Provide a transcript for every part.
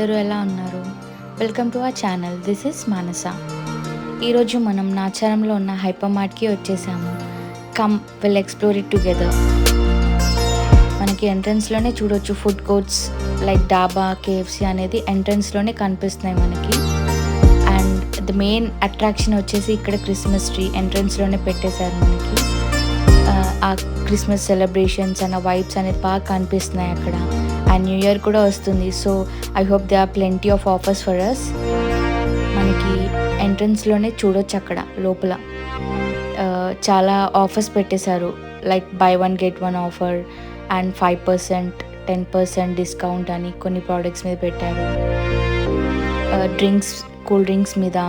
అందరూ ఎలా ఉన్నారు? Welcome to our channel. This is Manasa. ఈరోజు మనం నాచారంలో ఉన్న హైపర్ మార్ట్‌కి వచ్చేసాము. Come will explore it together. మనకి ఎంట్రన్స్‌లోనే చూడొచ్చు food courts like dhaba, KFC అనేది ఎంట్రన్స్‌లోనే కనిపిస్తున్నాయి మనకి. అండ్ ది మెయిన్ అట్రాక్షన్ వచ్చేసి ఇక్కడ క్రిస్మస్ ట్రీ ఎంట్రన్స్‌లోనే పెట్టేశారు మనకి. ఆ క్రిస్మస్ సెలబ్రేషన్స్ అండ్ వైబ్స్ అనేది బాగా కనిపిస్తున్నాయి అక్కడ. అండ్ న్యూ ఇయర్ కూడా వస్తుంది. So I hope they are plenty of offers for us. మనకి ఎంట్రన్స్లోనే చూడొచ్చు అక్కడ లోపల చాలా ఆఫర్స్ పెట్టేశారు. Like buy 1 get 1 offer and 5%, 10% discount అని కొన్ని ప్రోడక్ట్స్ మీద పెట్టారు. డ్రింక్స్, కూల్ డ్రింక్స్ మీద,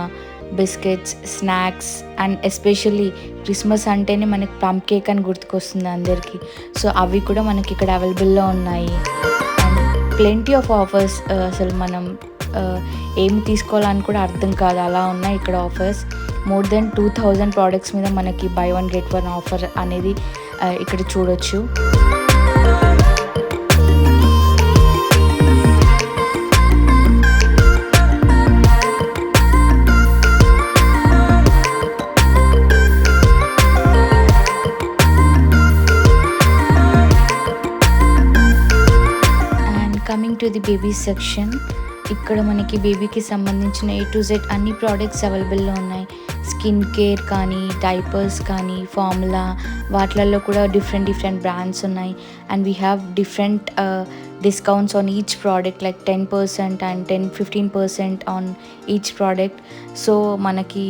biscuits, snacks and especially Christmas అంటేనే మనకి ప్లమ్ కేక్ అని గుర్తుకొస్తుంది అందరికీ. సో అవి కూడా మనకి ఇక్కడ అవైలబుల్లో ఉన్నాయి. And plenty of offers. అసలు మనం ఏమి తీసుకోవాలని కూడా అర్థం కాదు, అలా ఉన్నాయి ఇక్కడ ఆఫర్స్. మోర్ దెన్ 2000 ప్రోడక్ట్స్ మీద మనకి బై 1 get 1 ఆఫర్ అనేది ఇక్కడ చూడొచ్చు. Coming to the baby section. ఇక్కడ మనకి బేబీకి సంబంధించిన A to Z అన్ని ప్రోడక్ట్స్ అవైలబుల్లో ఉన్నాయి. స్కిన్ కేర్ కానీ, డైపర్స్ కానీ, ఫార్ములా, వాటిలలో కూడా డిఫరెంట్ బ్రాండ్స్ ఉన్నాయి. And we have different discounts on each product like 10% and 15% on each product. So మనకి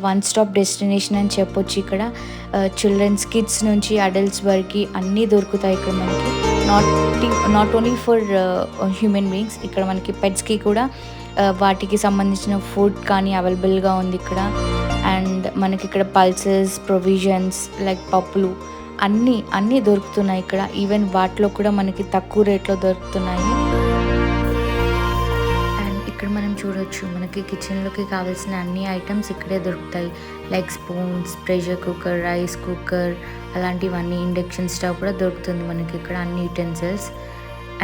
వన్ స్టాప్ డెస్టినేషన్ అని చెప్పొచ్చు ఇక్కడ. చిల్డ్రన్స్, కిడ్స్ నుంచి అడల్ట్స్ వరకు అన్నీ దొరుకుతాయి ఇక్కడ మనకి. Not only for human beings, ఇక్కడ మనకి పెట్స్కి కూడా వాటికి సంబంధించిన ఫుడ్ కానీ అవైలబుల్గా ఉంది ఇక్కడ. అండ్ మనకి ఇక్కడ పల్సెస్, ప్రొవిజన్స్ లైక్ పప్పులు అన్నీ దొరుకుతున్నాయి ఇక్కడ. ఈవెన్ వాటిలో కూడా మనకి తక్కువ రేట్లో దొరుకుతున్నాయి. అండ్ ఇక్కడ మనం చూడొచ్చు మనకి కిచెన్లోకి కావాల్సిన అన్ని ఐటమ్స్ ఇక్కడే దొరుకుతాయి. Like spoons, pressure cooker, rice cooker, అలాంటివన్నీ. ఇండక్షన్ స్టవ్ కూడా దొరుకుతుంది మనకి ఇక్కడ, అన్ని యూటెన్సిల్స్.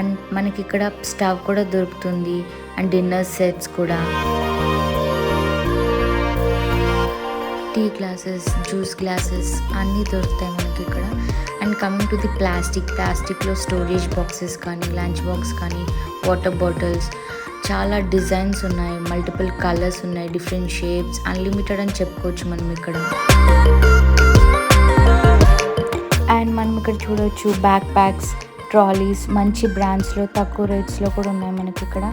అండ్ మనకి ఇక్కడ స్టవ్ కూడా దొరుకుతుంది. అండ్ డిన్నర్ సెట్స్ కూడా, టీ గ్లాసెస్, జ్యూస్ గ్లాసెస్ అన్నీ దొరుకుతాయి మనకి ఇక్కడ. అండ్ కమింగ్ టు ది ప్లాస్టిక్లో స్టోరేజ్ బాక్సెస్ కానీ, లంచ్ బాక్స్ కానీ, వాటర్ బాటిల్స్, చాలా డిజైన్స్ ఉన్నాయి, మల్టిపుల్ కలర్స్ ఉన్నాయి, డిఫరెంట్ షేప్స్, అన్లిమిటెడ్ అని చెప్పుకోవచ్చు మనం ఇక్కడ. అండ్ మనం ఇక్కడ చూడవచ్చు బ్యాక్ ప్యాక్స్, ట్రాలీస్, మంచి బ్రాండ్స్లో తక్కువ రేట్స్లో కూడా ఉన్నాయి మనకి ఇక్కడ.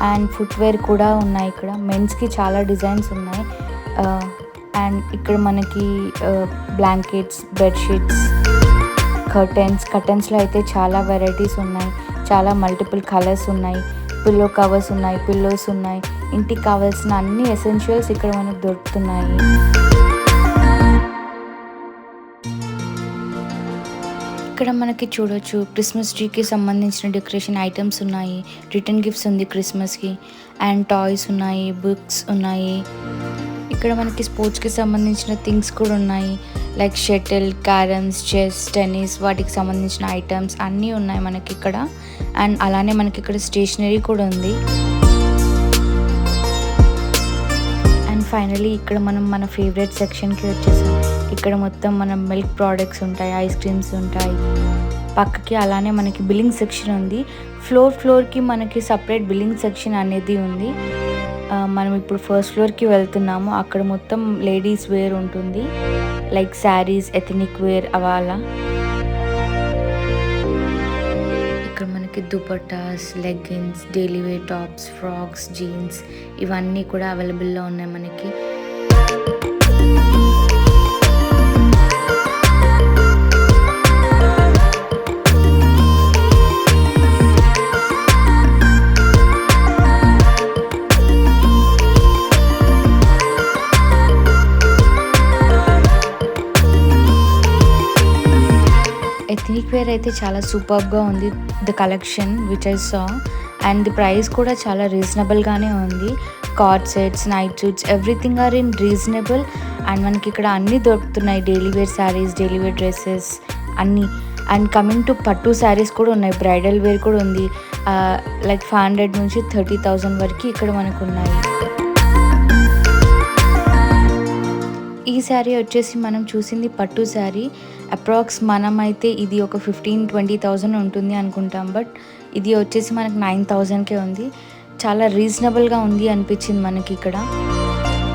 అండ్ ఫుట్వేర్ కూడా ఉన్నాయి ఇక్కడ. మెన్స్కి చాలా డిజైన్స్ ఉన్నాయి. అండ్ ఇక్కడ మనకి బ్లాంకెట్స్, బెడ్షీట్స్, కర్టెన్స్లో అయితే చాలా వెరైటీస్ ఉన్నాయి, చాలా మల్టిపుల్ కలర్స్ ఉన్నాయి. పిల్లో కవర్స్ ఉన్నాయి, పిల్లోస్ ఉన్నాయి. ఇంటికి కావాల్సిన అన్ని ఎసెన్షియల్స్ ఇక్కడ మనకు దొరుకుతున్నాయి. ఇక్కడ మనకి చూడొచ్చు క్రిస్మస్ ట్రీకి సంబంధించిన డెకరేషన్ ఐటమ్స్ ఉన్నాయి. రిటర్న్ గిఫ్ట్స్ ఉంది క్రిస్మస్కి. అండ్ టాయ్స్ ఉన్నాయి, బుక్స్ ఉన్నాయి. ఇక్కడ మనకి స్పోర్ట్స్కి సంబంధించిన థింగ్స్ కూడా ఉన్నాయి. Like shuttle, carroms, chess, tennis, వాటికి సంబంధించిన ఐటమ్స్ అన్నీ ఉన్నాయి మనకి ఇక్కడ. అండ్ అలానే మనకి ఇక్కడ స్టేషనరీ కూడా ఉంది. అండ్ ఫైనలీ ఇక్కడ మనం మన ఫేవరెట్ సెక్షన్కి వచ్చేసాం. ఇక్కడ మొత్తం మన మిల్క్ ప్రోడక్ట్స్ ఉంటాయి, ఐస్ క్రీమ్స్ ఉంటాయి. పక్కకి అలానే మనకి బిల్లింగ్ సెక్షన్ ఉంది. ఫ్లోర్కి మనకి సపరేట్ బిల్లింగ్ సెక్షన్ అనేది ఉంది. మనం ఇప్పుడు ఫస్ట్ ఫ్లోర్కి వెళ్తున్నాము. అక్కడ మొత్తం లేడీస్ వేర్ ఉంటుంది, లైక్ శారీస్, ఎథనిక్ వేర్ అవాలా. ఇక్కడ మనకి dupattas, leggings, daily wear tops, frocks, jeans ఇవన్నీ కూడా అవైలబుల్లో ఉన్నాయి మనకి. ఎథనిక్ వేర్ అయితే చాలా సూపర్గా ఉంది the collection which I saw. And the price కూడా చాలా రీజనబుల్గానే ఉంది. Co-ord sets, night suits, everything are in reasonable. And మనకి ఇక్కడ అన్నీ దొరుకుతున్నాయి. Daily wear saris, daily wear dresses అన్నీ. అండ్ కమింగ్ టు పట్టు శారీస్ కూడా ఉన్నాయి, బ్రైడల్ వేర్ కూడా ఉంది. లైక్ 500 నుంచి 30,000 వరకు ఇక్కడ మనకు ఉన్నాయి. ఈ శారీ వచ్చేసి మనం చూసింది పట్టు శారీ. అప్రాక్స్ మనమైతే ఇది ఒక 15-20,000 ఉంటుంది అనుకుంటాం, బట్ ఇది వచ్చేసి మనకు 9,000కే ఉంది. చాలా రీజనబుల్గా ఉంది అనిపించింది మనకి ఇక్కడ.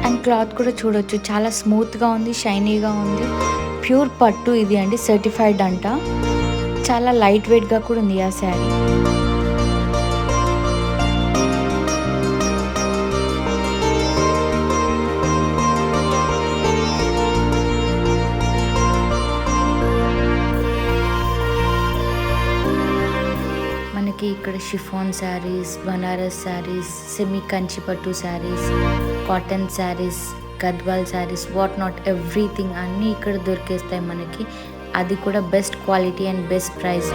అండ్ క్లాత్ కూడా చూడొచ్చు, చాలా స్మూత్గా ఉంది, షైనీగా ఉంది. ప్యూర్ పట్టు ఇది అండి, సర్టిఫైడ్ అంట. చాలా లైట్ వెయిట్గా కూడా ఉంది ఆ శారీ. మనకి ఇక్కడ షిఫాన్ శారీస్, బనారస్ శారీస్, సెమీ కంచి పట్టు saris, cotton saris, Gadwal saris, what not everything అన్నీ ఇక్కడ దొరికేస్తాయి మనకి. అది కూడా best quality and best price.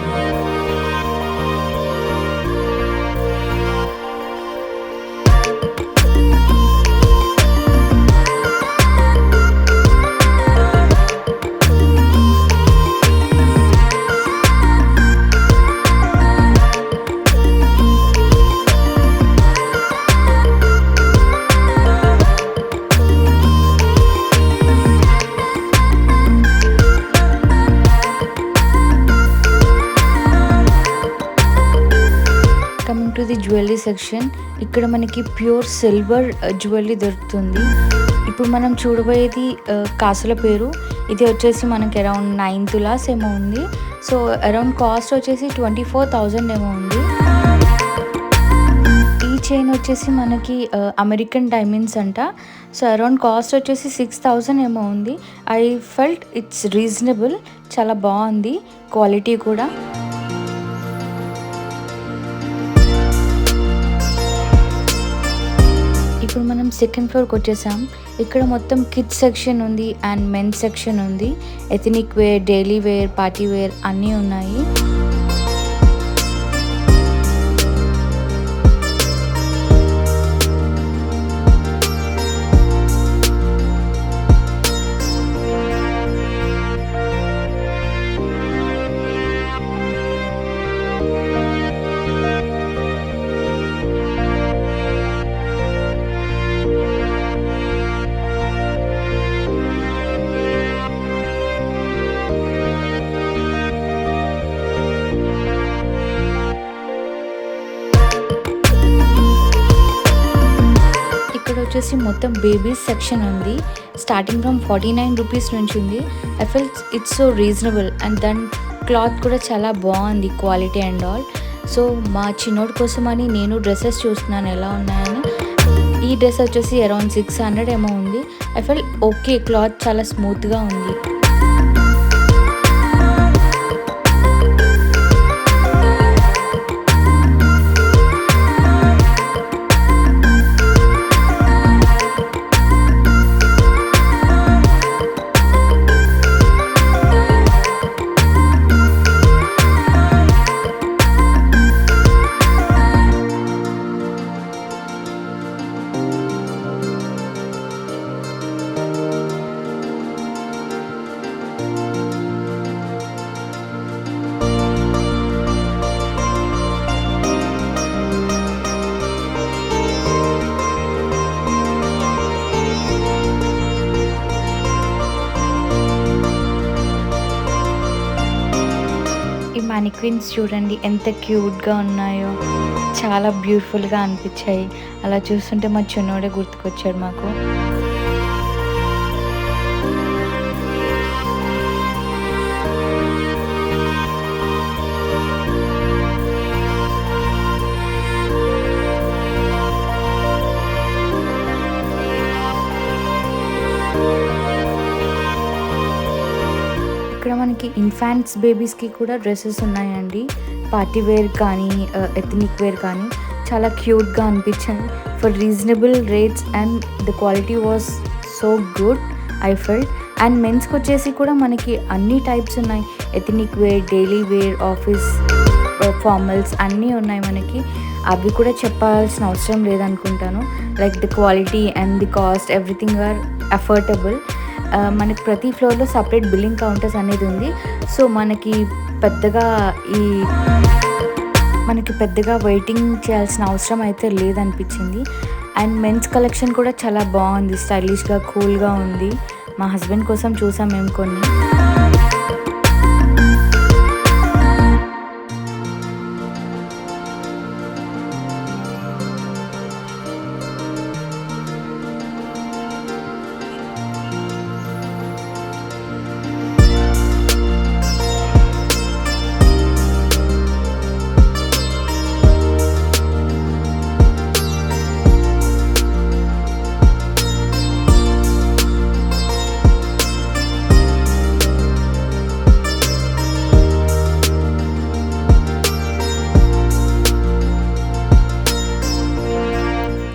To the jewellery section. ఇక్కడ మనకి ప్యూర్ సిల్వర్ జ్యువెలరీ దొరుకుతుంది. ఇప్పుడు మనం చూడబోయేది కాసుల పేరు. ఇది వచ్చేసి మనకి అరౌండ్ 9 తులాస్ ఏమో ఉంది. సో అరౌండ్ కాస్ట్ వచ్చేసి 24,000 ఏమో ఉంది. ఈ చైన్ వచ్చేసి మనకి అమెరికన్ డైమండ్స్ అంట. సో అరౌండ్ కాస్ట్ వచ్చేసి 6,000 ఏమో ఉంది. ఐ ఫెల్ట్ ఇట్స్ రీజనబుల్, చాలా బాగుంది క్వాలిటీ కూడా. ఇప్పుడు మనం సెకండ్ ఫ్లోర్కి వచ్చేసాం. ఇక్కడ మొత్తం కిడ్స్ సెక్షన్ ఉంది అండ్ మెన్స్ సెక్షన్ ఉంది. Ethnic wear, daily wear, party wear అన్నీ ఉన్నాయి. వచ్చేసి మొత్తం బేబీస్ సెక్షన్ ఉంది. స్టార్టింగ్ ఫ్రమ్ 49 రూపీస్ నుంచి ఉంది. I feel it's so reasonable and then cloth కూడా చాలా బాగుంది, క్వాలిటీ అండ్ ఆల్. సో మా చిన్నోడి కోసమని నేను డ్రెస్సెస్ చూస్తున్నాను ఎలా ఉన్నాయని. ఈ డ్రెస్ వచ్చేసి అరౌండ్ 600 ఏమో ఉంది. ఐ ఫీల్ ఓకే, క్లాత్ చాలా స్మూత్గా ఉంది. మానిక్విన్స్ చూడండి ఎంత క్యూట్గా ఉన్నాయో, చాలా బ్యూటిఫుల్గా అనిపించాయి. అలా చూస్తుంటే మా చిన్నోడే గుర్తుకొచ్చాడు మాకు. ఇక్కడ మనకి ఇన్ఫాంట్స్ బేబీస్కి కూడా డ్రెస్సెస్ ఉన్నాయండి. పార్టీ వేర్ కానీ ఎథనిక్ వేర్ కానీ చాలా క్యూట్గా అనిపించాయి for reasonable rates and the quality was so good I felt. And మెన్స్కి వచ్చేసి కూడా మనకి అన్ని టైప్స్ ఉన్నాయి. Ethnic wear, daily wear, office formals అన్నీ ఉన్నాయి మనకి. అవి కూడా చెప్పాల్సిన అవసరం లేదనుకుంటాను. Like the quality and the cost everything are affordable. మనకి ప్రతి ఫ్లోర్లో సపరేట్ బిల్లింగ్ కౌంటర్స్ అనేది ఉంది. సో మనకి పెద్దగా ఈ మనకి పెద్దగా వెయిటింగ్ చేయాల్సిన అవసరం అయితే లేదనిపించింది. అండ్ మెన్స్ కలెక్షన్ కూడా చాలా బాగుంది, స్టైలిష్గా కూల్గా ఉంది. మా హస్బెండ్ కోసం చూసాం మేము కొన్ని.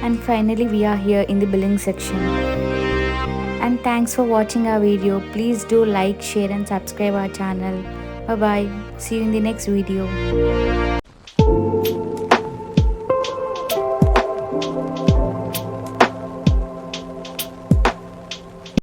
And finally we are here in the billing section. And thanks for watching our video. Please do like, share and subscribe our channel. Bye bye. See you in the next video.